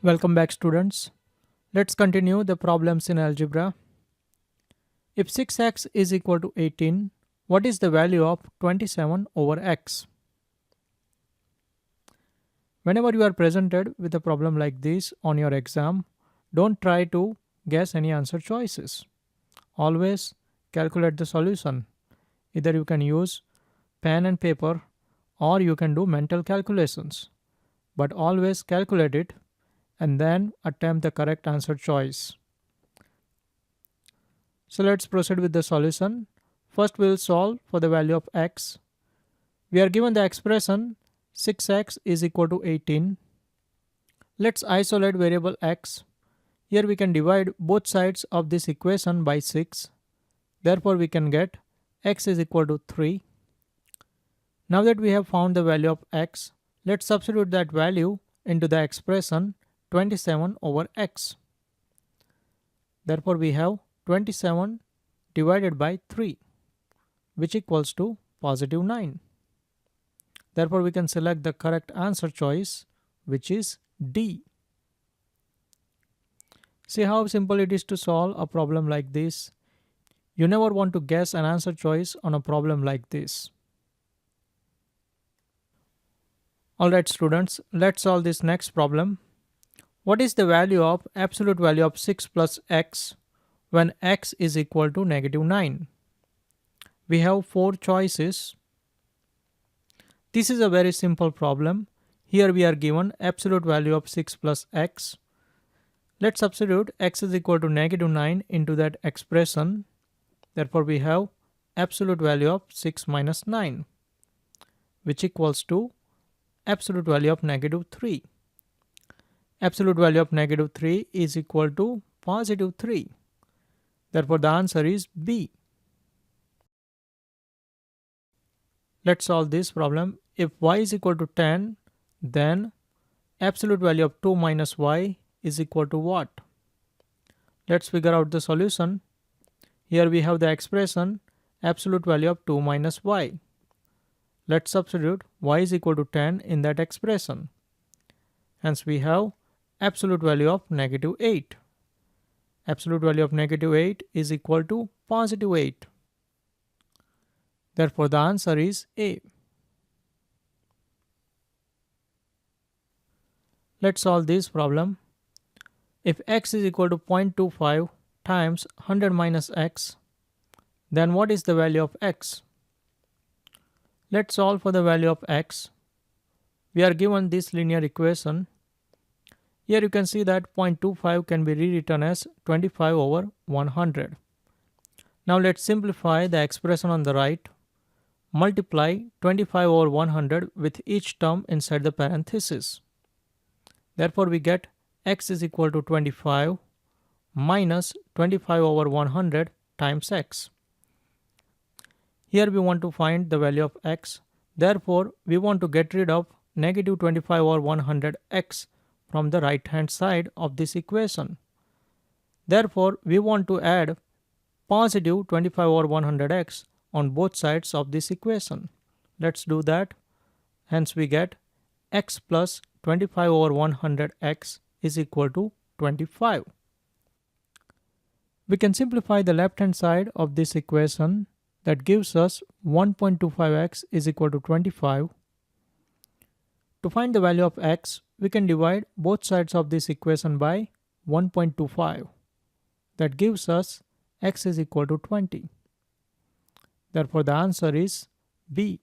Welcome back, students. Let's continue the problems in algebra. If 6x is equal to 18, what is the value of 27 over x? Whenever you are presented with a problem like this on your exam, don't try to guess any answer choices. Always calculate the solution. Either you can use pen and paper or you can do mental calculations. But always calculate it and then attempt the correct answer choice. So let's proceed with the solution. First we will solve for the value of x. We are given the expression 6x is equal to 18. Let's isolate variable x. Here we can divide both sides of this equation by 6. Therefore we can get x is equal to 3. Now that we have found the value of x, let's substitute that value into the expression 27 over x. Therefore we have 27 divided by 3, which equals to positive 9. Therefore we can select the correct answer choice, which is D. See how simple it is to solve a problem like this. You never want to guess an answer choice on a problem like this. Alright students, let's solve this next problem. What is the value of absolute value of 6 plus x when x is equal to negative 9? We have 4 choices. This is a very simple problem. Here we are given absolute value of 6 plus x. Let's substitute x is equal to negative 9 into that expression. Therefore we have absolute value of 6 minus 9, which equals to absolute value of negative 3. Absolute value of negative 3 is equal to positive 3. Therefore the answer is B. Let's solve this problem. If y is equal to 10, then absolute value of 2 minus y is equal to what? Let's figure out the solution. Here we have the expression absolute value of 2 minus y. Let's substitute y is equal to 10 in that expression. Hence we have absolute value of negative 8. Absolute value of negative 8 is equal to positive 8. Therefore the answer is A. Let's solve this problem. If x is equal to 0.25 times 100 minus x, then what is the value of x? Let's solve for the value of x. We are given this linear equation. Here you can see that 0.25 can be rewritten as 25 over 100. Now let's simplify the expression on the right. Multiply 25 over 100 with each term inside the parenthesis. Therefore we get x is equal to 25 minus 25 over 100 times x. Here we want to find the value of x. Therefore we want to get rid of negative 25 over 100 x from the right hand side of this equation. Therefore we want to add positive 25 over 100 x on both sides of this equation. Let's do that. Hence we get x plus 25 over 100 x is equal to 25. We can simplify the left hand side of this equation. That gives us 1.25x is equal to 25. To find the value of x, we can divide both sides of this equation by 1.25. That gives us x is equal to 20. Therefore the answer is B.